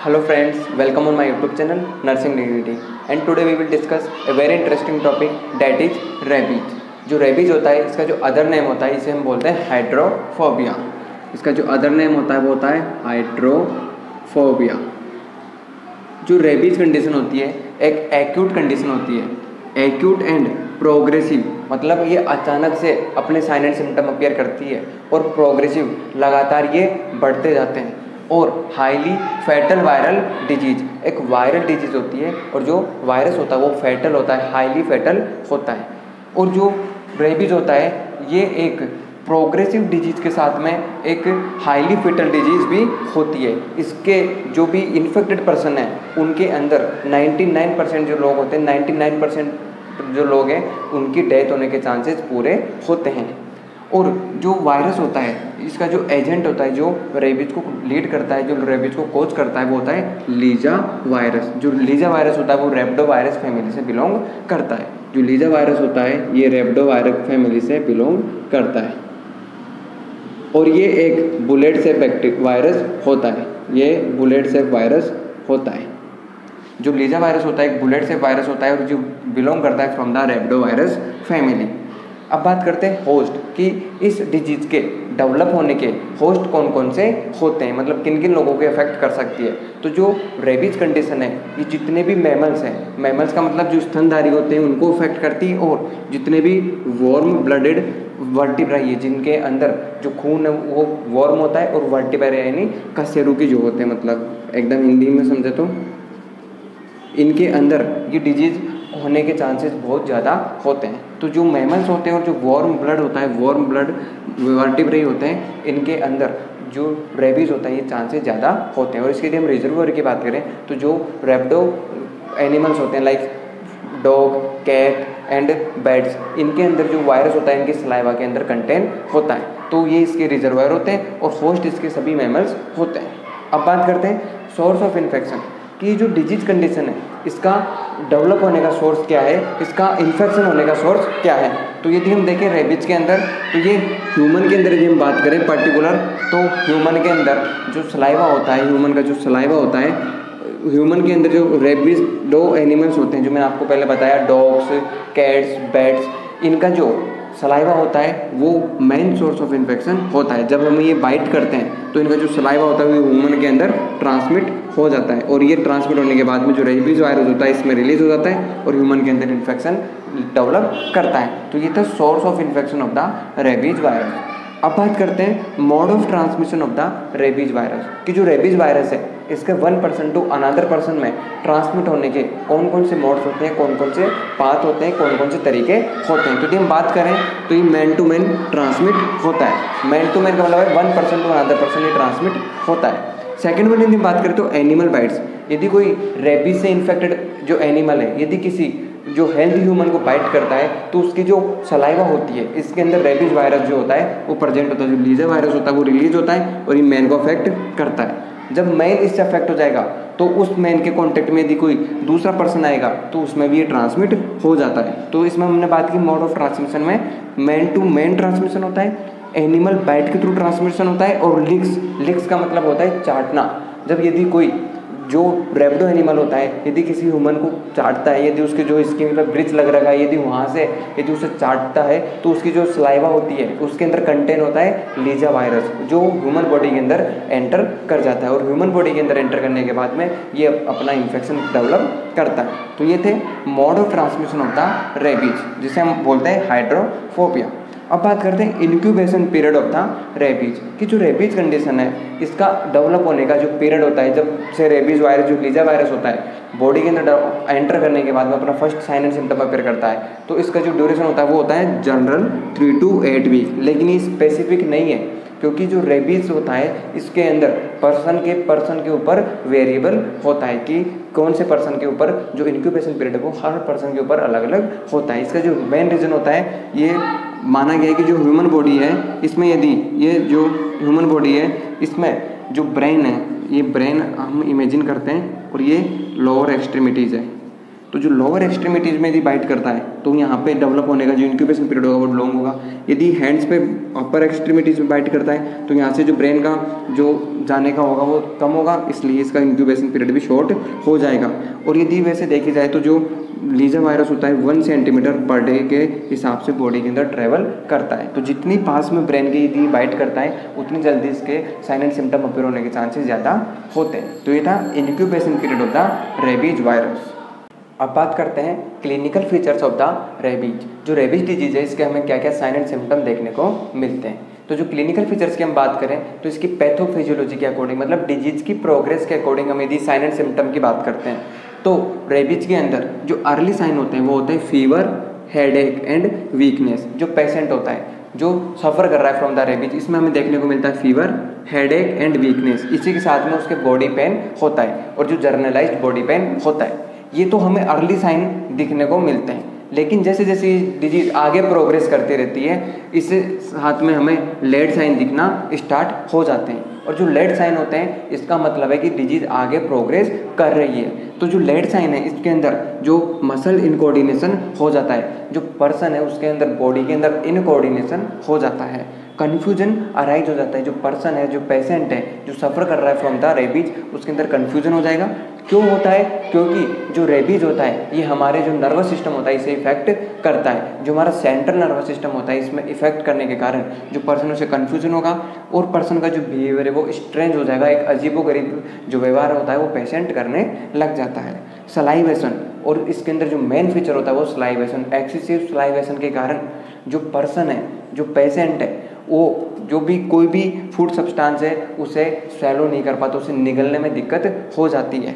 Hello friends, welcome on my YouTube channel Nursing Dignity and today we will discuss a very interesting topic that is rabies। जो rabies होता है इसका जो other name होता है इसे हम बोलते हैं हाइड्रोफोबिया। इसका जो अदर नेम होता है वो होता है हाइड्रोफोबिया। जो रेबीज कंडीशन होती है एक एक्यूट कंडीशन होती है। एक्यूट एंड प्रोग्रेसिव मतलब ये अचानक से अपने साइन एंड सिम्टम अपीयर करती है और प्रोग्रेसिव लगातार ये बढ़ते जाते हैं और हाईली फैटल वायरल डिजीज एक वायरल डिजीज होती है और जो वायरस होता है वो फैटल होता है, हाईली फैटल होता है। और जो रेबीज होता है ये एक प्रोग्रेसिव डिजीज के साथ में एक हाईली फैटल डिजीज भी होती है। इसके जो भी इन्फेक्टेड पर्सन है उनके अंदर 99% जो लोग होते हैं 99% जो लोग हैं उनकी डेथ होने के चांसेस पूरे होते हैं। और जो वायरस होता है इसका जो एजेंट होता है जो रेबीज को लीड करता है, जो रेबीज को कोज करता है वो होता है लीजा वायरस। जो लीजा वायरस होता है वो रेब्डो वायरस फैमिली से बिलोंग करता है। जो लीजा वायरस होता है ये रेब्डो वायरस फैमिली से बिलोंग करता है और ये एक बुलेट सेप वायरस होता है। ये बुलेट सेप वायरस होता है। जो लीजा वायरस होता है एक बुलेट सेप वायरस होता है और जो बिलोंग करता है फ्रॉम द रेब्डो वायरस फैमिली। अब बात करते हैं होस्ट कि इस डिजीज के डेवलप होने के होस्ट कौन कौन से होते हैं, मतलब किन किन लोगों को इफेक्ट कर सकती है। तो जो रेबीज कंडीशन है ये जितने भी मैमल्स हैं, मैमल्स का मतलब जो स्तनधारी होते हैं उनको इफेक्ट करती है और जितने भी वार्म ब्लडेड वर्टिब्रा है जिनके अंदर जो खून है वो वार्म होता है और वर्टिब्रा यानी कशेरुकी जो होते हैं, मतलब एकदम हिंदी में समझे तो इनके अंदर ये डिजीज होने के चांसेस बहुत ज़्यादा होते हैं। तो जो मैमल्स होते हैं और जो वार्म ब्लड होता है, वार्म ब्लड वर्टिब्रेट होते हैं, इनके अंदर जो रेबीज होता है ये चांसेस ज़्यादा होते हैं। और इसके लिए हम रिजर्वोयर की बात करें तो जो रेब्डो एनिमल्स होते हैं like dog, cat and bats, इनके अंदर जो वायरस होता है इनके सलाइवा के अंदर कंटेन होता है। तो ये इसके रिजर्वोयर होते हैं और होस्ट इसके सभी मैमल्स होते हैं। अब बात करते हैं सोर्स ऑफ इन्फेक्शन कि जो डिजीज कंडीशन है इसका डेवलप होने का सोर्स क्या है, इसका इन्फेक्शन होने का सोर्स क्या है। तो यदि हम देखें रेबीज के अंदर तो ये ह्यूमन के अंदर यदि हम बात करें पर्टिकुलर तो ह्यूमन के अंदर जो सलाइवा होता है, ह्यूमन का जो सलाइवा होता है, ह्यूमन के अंदर जो रेबीज दो एनिमल्स होते हैं जो मैंने आपको पहले बताया डॉग्स, कैट्स, बैट्स, इनका जो सलाइवा होता है वो मेन सोर्स ऑफ इन्फेक्शन होता है। जब हम ये बाइट करते हैं तो इनका जो सलाइवा होता है वो ह्यूमन के अंदर ट्रांसमिट हो जाता है और ये ट्रांसमिट होने के बाद में जो रेबीज वायरस होता है इसमें रिलीज हो जाता है और ह्यूमन के अंदर इन्फेक्शन डेवलप करता है। तो ये था source of infection of the rabies virus. अब बात करते हैं mode of transmission of the rabies virus कि जो रेबीज वायरस है इसके 1% टू अनदर पर्सन में ट्रांसमिट होने के कौन कौन से मोड्स होते हैं, कौन कौन से पाथ होते हैं, कौन कौन से तरीके होते हैं। तो यदि हम बात करें तो ये मैन टू मैन ट्रांसमिट होता है। मैन टू मैन का मतलब है 1% टू अनदर पर्सन ये ट्रांसमिट होता है। सेकेंड वन यदि हम बात करें तो एनिमल बाइट्स, यदि कोई रेबीज से इन्फेक्टेड जो एनिमल है यदि किसी जो हेल्दी ह्यूमन को बाइट करता है तो उसकी जो सलाइवा होती है इसके अंदर रेबीज वायरस जो होता है वो प्रेजेंट होता है। जो लीजा वायरस होता है वो रिलीज होता है और ये मैन को अफेक्ट करता है। जब मैन इससे अफेक्ट हो जाएगा तो उस मैन के कांटेक्ट में यदि कोई दूसरा पर्सन आएगा तो उसमें भी ये ट्रांसमिट हो जाता है। तो इसमें हमने बात की मोड ऑफ ट्रांसमिशन में मैन टू मैन ट्रांसमिशन होता है, एनिमल बाइट के थ्रू ट्रांसमिशन होता है और लिक्स का मतलब होता है चाटना। जब यदि कोई जो रेब्डो एनिमल होता है यदि किसी ह्यूमन को चाटता है, यदि उसके जो स्किन पर ब्रिज लग रखा है यदि वहाँ से यदि उसे चाटता है तो उसकी जो सलाइवा होती है उसके अंदर कंटेन होता है लीजा वायरस जो ह्यूमन बॉडी के अंदर एंटर कर जाता है और ह्यूमन बॉडी के अंदर एंटर करने के बाद में ये अपना इन्फेक्शन डेवलप करता है। तो ये थे mode of transmission of the rabies जिसे हम बोलते हैं हाइड्रोफोबिया। अब बात करते हैं incubation period of the rabies कि जो रेबीज कंडीशन है इसका डेवलप होने का जो पीरियड होता है जब से रेबीज वायरस जो लीजा वायरस होता है बॉडी के अंदर एंटर करने के बाद में अपना first sign and symptom appear करता है तो इसका जो ड्यूरेशन होता है वो होता है जनरल 3 to 8 वीक। लेकिन ये स्पेसिफिक नहीं है क्योंकि जो रेबीज होता है इसके अंदर पर्सन के ऊपर वेरिएबल होता है कि कौन से पर्सन के ऊपर जो इंक्यूबेशन पीरियड है वो हर पर्सन के ऊपर अलग अलग होता है। इसका जो मेन रीज़न होता है ये माना गया है कि जो ह्यूमन बॉडी है इसमें यदि ये जो ह्यूमन बॉडी है इसमें जो ब्रेन है ये ब्रेन हम इमेजिन करते हैं और ये लोअर एक्सट्रीमिटीज़ है। तो जो लोअर एक्सट्रीमिटीज़ में यदि बाइट करता है तो यहाँ पे डेवलप होने का जो इंक्यूबेशन पीरियड होगा वो लॉन्ग होगा। यदि हैंड्स पे अपर एक्सट्रीमिटीज में बाइट करता है तो यहाँ से जो ब्रेन का जो जाने का होगा वो कम होगा, इसलिए इसका इंक्यूबेशन पीरियड भी शॉर्ट हो जाएगा। और यदि वैसे देखी जाए तो जो लीजा वायरस होता है 1 सेंटीमीटर पर डे के हिसाब से बॉडी के अंदर ट्रेवल करता है। तो जितनी पास में ब्रेन की यदि बाइट करता है उतनी जल्दी इसके साइन एंड सिम्टम अपीयर होने के चांसेस ज़्यादा होते हैं। तो ये था incubation period of the rabies virus. अब बात करते हैं clinical features of the rabies. जो रेबीज डिजीज है इसके हमें क्या क्या साइन एंड सिम्टम देखने को मिलते हैं। तो जो क्लिनिकल फीचर्स की हम बात करें तो इसकी पैथोफिजियोलॉजी के अकॉर्डिंग, मतलब डिजीज की प्रोग्रेस के अकॉर्डिंग हम यदि साइन एंड सिम्टम की बात करते हैं तो रेबीज के अंदर जो अर्ली साइन होते हैं वो होते हैं फीवर, हेडेक एंड वीकनेस। जो पेशेंट होता है जो सफ़र कर रहा है फ्रॉम द रेबीज, इसमें हमें देखने को मिलता है फीवर, हेडेक एंड वीकनेस। इसी के साथ में उसके बॉडी पेन होता है और जो जर्नलाइज्ड बॉडी पेन होता है। ये तो हमें अर्ली साइन दिखने को मिलते हैं, लेकिन जैसे जैसे डिजीज आगे प्रोग्रेस करती रहती है इससे साथ में हमें लेट साइन दिखना स्टार्ट हो जाते हैं। और जो लेट साइन होते हैं इसका मतलब है कि डिजीज आगे प्रोग्रेस कर रही है। तो जो लेट साइन है इसके अंदर जो मसल इनकोऑर्डिनेशन हो जाता है, जो पर्सन है उसके अंदर बॉडी के अंदर इनकोऑर्डिनेशन हो जाता है, कन्फ्यूजन अराइज हो जाता है। जो पर्सन है, जो पेशेंट है, जो सफ़र कर रहा है फ्रॉम द रेबीज, उसके अंदर कन्फ्यूजन हो जाएगा। क्यों होता है? क्योंकि जो रेबीज होता है ये हमारे जो नर्वस सिस्टम होता है इसे इफेक्ट करता है। जो हमारा सेंट्रल नर्वस सिस्टम होता है इसमें इफेक्ट करने के कारण जो पर्सन उसे कन्फ्यूजन होगा और पर्सन का जो बिहेवियर है वो स्ट्रेंज हो जाएगा। एक अजीबोगरीब जो व्यवहार होता है वो पेशेंट करने लग जाता है। सलाइवेशन, और इसके अंदर जो मेन फीचर होता है वो सलाइवेशन। एक्सेसिव सलाइवेशन के कारण जो पर्सन है, जो पेशेंट है, वो जो भी कोई भी फूड सब्सटेंस है उसे स्वैलो नहीं कर पाता, उसे निगलने में दिक्कत हो जाती है।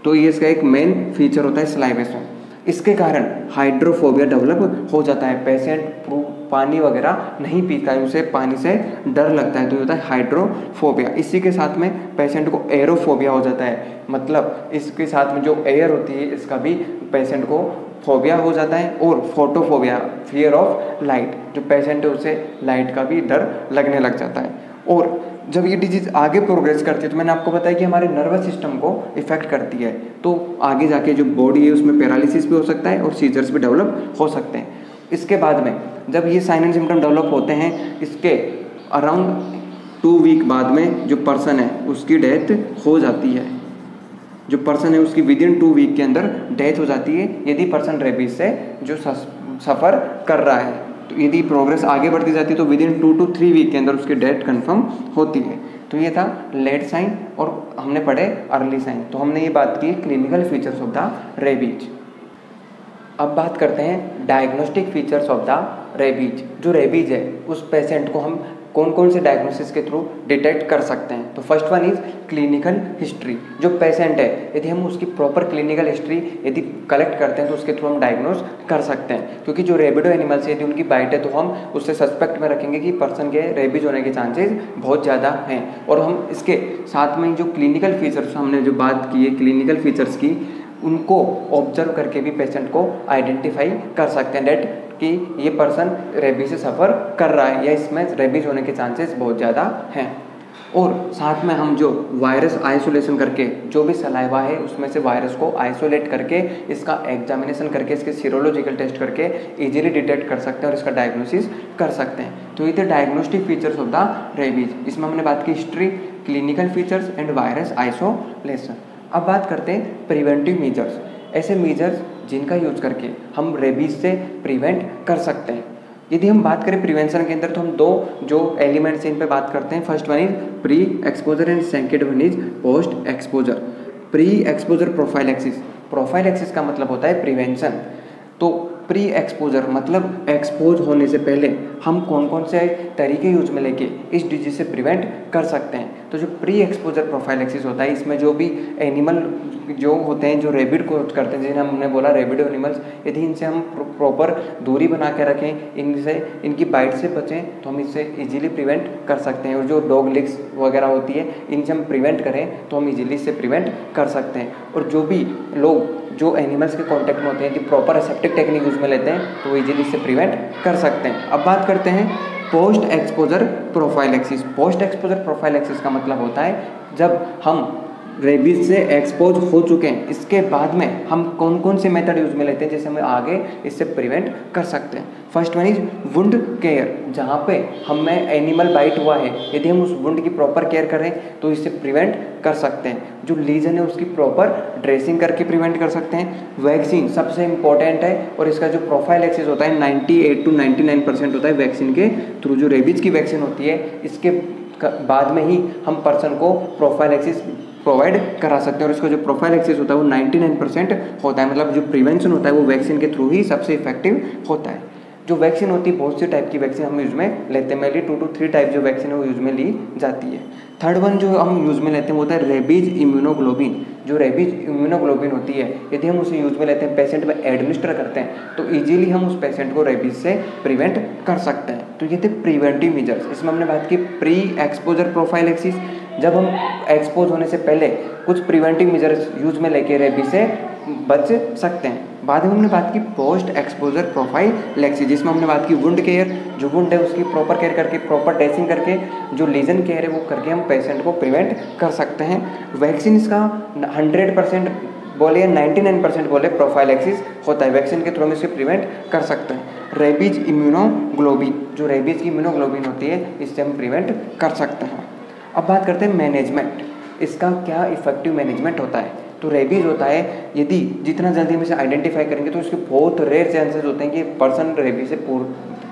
तो ये इसका एक मेन फीचर होता है सलाइवेशन। इसके कारण हाइड्रोफोबिया डेवलप हो जाता है। पेशेंट पानी वगैरह नहीं पीता है, उसे पानी से डर लगता है, तो ये होता है हाइड्रोफोबिया। इसी के साथ में पेशेंट को एरोफोबिया हो जाता है, मतलब इसके साथ में जो एयर होती है इसका भी पेशेंट को फोबिया हो जाता है। और फोटोफोबिया, फियर ऑफ लाइट, जो पेशेंट है उसे लाइट का भी डर लगने लग जाता है। और जब ये डिजीज आगे प्रोग्रेस करती है तो मैंने आपको बताया कि हमारे नर्वस सिस्टम को इफेक्ट करती है, तो आगे जाके जो बॉडी है उसमें पैरालिसिस भी हो सकता है और सीजर्स भी डेवलप हो सकते हैं। इसके बाद में जब ये साइन एंड सिम्टम डेवलप होते हैं इसके अराउंड 2 वीक बाद में जो पर्सन है उसकी डेथ हो जाती है। जो पर्सन है उसकी विदिन 2 वीक के अंदर डेथ हो जाती है यदि पर्सन रेबीज से जो सफ़र कर रहा है। तो यदि प्रोग्रेस आगे बढ़ती जाती है तो विदिन 2 to 3 वीक के अंदर उसकी डेथ कंफर्म होती है। तो ये था लेट साइन और हमने पढ़े अर्ली साइन। तो हमने ये बात की clinical features of the rabies. अब बात करते हैं diagnostic features of the rabies. जो रेबीज है उस पेशेंट को हम कौन कौन से डायग्नोसिस के थ्रू डिटेक्ट कर सकते हैं। तो first one is clinical history. जो पेशेंट है यदि हम उसकी प्रॉपर क्लिनिकल हिस्ट्री यदि कलेक्ट करते हैं तो उसके थ्रू हम डायग्नोस कर सकते हैं। क्योंकि जो रेबिडो एनिमल्स है यदि उनकी बाइट है तो हम उससे सस्पेक्ट में रखेंगे कि पर्सन के रेबीज होने के चांसेस बहुत ज़्यादा हैं। और हम इसके साथ में जो क्लिनिकल फीचर्स हमने जो बात की है क्लिनिकल फीचर्स की, उनको ऑब्जर्व करके भी पेशेंट को आइडेंटिफाई कर सकते हैं डेट कि ये पर्सन रेबीज से सफ़र कर रहा है या इसमें रेबीज होने के चांसेस बहुत ज़्यादा हैं। और साथ में हम जो वायरस आइसोलेशन करके जो भी सलाइवा है उसमें से वायरस को आइसोलेट करके इसका एग्जामिनेशन करके इसके सीरोलॉजिकल टेस्ट करके इजीली डिटेक्ट कर सकते हैं और इसका डायग्नोसिस कर सकते हैं। तो ये थे diagnostic features of the rabies. इसमें हमने बात की history, clinical features and virus isolation. अब बात करते हैं प्रिवेंटिव मेजर्स। ऐसे मेजर्स जिनका यूज करके हम रेबीज से प्रिवेंट कर सकते हैं। यदि हम बात करें प्रिवेंशन के अंदर तो हम 2 जो एलिमेंट्स इन पे बात करते हैं। First one is pre exposure and second one is post exposure. Pre exposure prophylaxis. Prophylaxis का मतलब होता है प्रिवेंशन। तो प्री एक्सपोजर मतलब एक्सपोज होने से पहले हम कौन कौन से तरीके यूज में लेके इस डिजीज से प्रिवेंट कर सकते हैं। तो जो प्री एक्सपोजर प्रोफाइलैक्सिस होता है इसमें जो भी एनिमल जो होते हैं जो रेबिड को करते हैं, जिन्हें हमने बोला रेबिडो एनिमल्स, यदि इनसे हम प्रॉपर दूरी बना के रखें, इनसे इनकी बाइट से बचें तो हम इससे इजीली प्रिवेंट कर सकते हैं। और जो डॉग लिग्स वगैरह होती है इनसे हम प्रिवेंट करें तो हम इजीली इससे प्रिवेंट कर सकते हैं। और जो भी लोग जो एनिमल्स के कांटेक्ट में होते हैं यदि प्रॉपर एसेप्टिक टेक्निक यूज में लेते हैं तो वो इजीली इससे प्रिवेंट कर सकते हैं। अब बात करते हैं post exposure prophylaxis. Post exposure prophylaxis का मतलब होता है जब हम रेबीज से एक्सपोज हो चुके हैं, इसके बाद में हम कौन कौन से मेथड यूज में लेते हैं जैसे हम आगे इससे प्रिवेंट कर सकते हैं। First one is wound care, जहाँ पे हमें एनिमल बाइट हुआ है, यदि हम उस वुंड की प्रॉपर केयर करें तो इससे प्रिवेंट कर सकते हैं। जो लीजन है उसकी प्रॉपर ड्रेसिंग करके प्रिवेंट कर सकते हैं। वैक्सीन सबसे इंपॉर्टेंट है और इसका जो प्रोफाइलैक्सिस होता है 98 to 99% होता है वैक्सीन के थ्रू। जो रेबीज की वैक्सीन होती है इसके बाद में ही हम पर्सन को प्रोफाइलैक्सिस प्रोवाइड करा सकते हैं और इसका जो प्रोफाइलैक्सिस होता है वो 99% होता है, मतलब जो प्रिवेंशन होता है वो वैक्सीन के थ्रू ही सबसे इफेक्टिव होता है। जो वैक्सीन होती है बहुत सी टाइप की वैक्सीन हम यूज में लेते हैं, मेनली 2 to 3 टाइप जो वैक्सीन है वो यूज में ली जाती है। थर्ड वन जो हम यूज में लेते हैं वो होता है रेबीज इम्यूनोग्लोबिन। जो रेबीज इम्यूनोग्लोबिन होती है यदि हम उसे यूज में लेते हैं, पेशेंट में एडमिनिस्टर करते हैं तो इजीली हम उस पेशेंट को रेबीज से प्रिवेंट कर सकते हैं। तो ये थे प्रिवेंटिव मेजर्स। इसमें हमने बात की प्री एक्सपोजर प्रोफाइलैक्सिस, जब हम एक्सपोज होने से पहले कुछ प्रिवेंटिव मेजर्स यूज में लेके रेबीज से बच सकते हैं। बाद में हमने बात की पोस्ट एक्सपोजर प्रोफाइलैक्सिस, जिसमें हमने बात की वुंड केयर, जो वुंड है उसकी प्रॉपर केयर करके, प्रॉपर ड्रेसिंग करके, जो लीजन केयर है वो करके हम पेशेंट को प्रिवेंट कर सकते हैं। वैक्सीन इसका 100% बोले या 99% बोले प्रोफाइलैक्सिस होता है, वैक्सीन के थ्रू हम इसे प्रिवेंट कर सकते हैं। रेबीज इम्यूनोग्लोबिन, जो रेबीज की इम्यूनोग्लोबिन होती है इससे हम प्रिवेंट कर सकते हैं। अब बात करते हैं मैनेजमेंट, इसका क्या इफेक्टिव मैनेजमेंट होता है। तो रेबीज होता है, यदि जितना जल्दी हम इसे आइडेंटिफाई करेंगे तो इसके बहुत रेयर चांसेस होते हैं कि पर्सन रेबीज से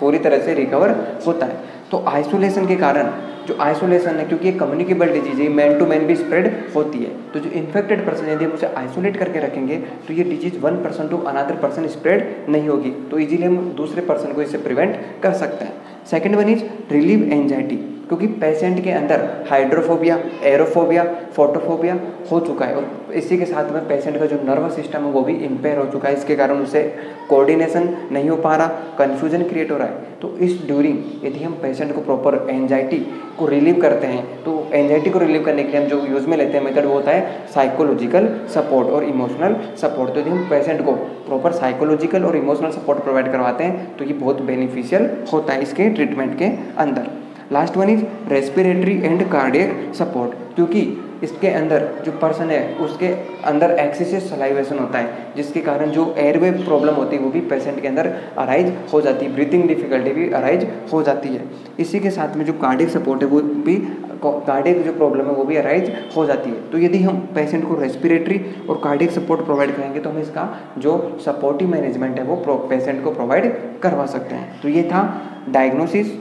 पूरी तरह से रिकवर होता है। तो आइसोलेशन के कारण, जो आइसोलेशन है क्योंकि ये कम्युनिकेबल डिजीज है, मैन टू मैन भी स्प्रेड होती है, तो जो इन्फेक्टेड पर्सन यदि हम उसे आइसोलेट करके रखेंगे तो ये disease 1% to another person spread नहीं होगी, तो इजीली हम दूसरे पर्सन को इससे प्रिवेंट कर सकते हैं। Second one is relieve anxiety, क्योंकि पेशेंट के अंदर हाइड्रोफोबिया, एरोफोबिया, फोटोफोबिया हो चुका है और इसी के साथ में पेशेंट का जो नर्वस सिस्टम है वो भी इम्पेयर हो चुका है, इसके कारण उसे कोऑर्डिनेशन नहीं हो पा रहा, कन्फ्यूजन क्रिएट हो रहा है। तो इस ड्यूरिंग यदि हम पेशेंट को प्रॉपर एंजाइटी को रिलीव करते हैं, तो एंजाइटी को रिलीव करने के लिए हम जो यूज़ में लेते हैं मेथड वो होता है साइकोलॉजिकल सपोर्ट और इमोशनल सपोर्ट। तो यदि हम पेशेंट को प्रॉपर साइकोलॉजिकल और इमोशनल सपोर्ट प्रोवाइड करवाते हैं तो ये बहुत बेनिफिशियल होता है इसके ट्रीटमेंट के अंदर। Last one is respiratory and cardiac support, क्योंकि इसके अंदर जो पर्सन है उसके अंदर एक्सेसिव सलाइवेशन होता है, जिसके कारण जो एयरवे प्रॉब्लम होती है वो भी पेशेंट के अंदर अराइज हो जाती है, ब्रीथिंग डिफिकल्टी भी अराइज हो जाती है। इसी के साथ में जो कार्डियक सपोर्ट है वो भी, कार्डियक जो प्रॉब्लम है वो भी अराइज हो जाती है। तो यदि हम पेशेंट को रेस्पिरेटरी और कार्डियक सपोर्ट प्रोवाइड करेंगे तो हम इसका जो सपोर्टिव मैनेजमेंट है वो पेशेंट को प्रोवाइड करवा सकते हैं। तो ये था डायग्नोसिस,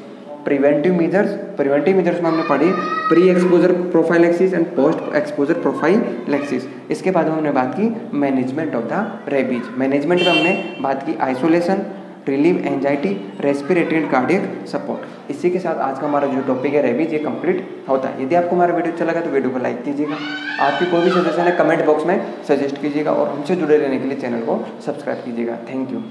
प्रिवेंटिव मेजर्स में हमने पढ़ी pre exposure prophylaxis and post exposure prophylaxis. इसके बाद हमने बात की management of the rabies. Management में हमने बात की isolation, relieve anxiety, respiratory and cardiac support. इसी के साथ आज का हमारा जो टॉपिक है रेबीज ये कंप्लीट होता है। यदि आपको हमारा वीडियो अच्छा लगा तो वीडियो को लाइक कीजिएगा, आपकी कोई भी सजेशन है कमेंट बॉक्स में सजेस्ट कीजिएगा और हमसे जुड़े रहने के लिए चैनल को सब्सक्राइब कीजिएगा। Thank you.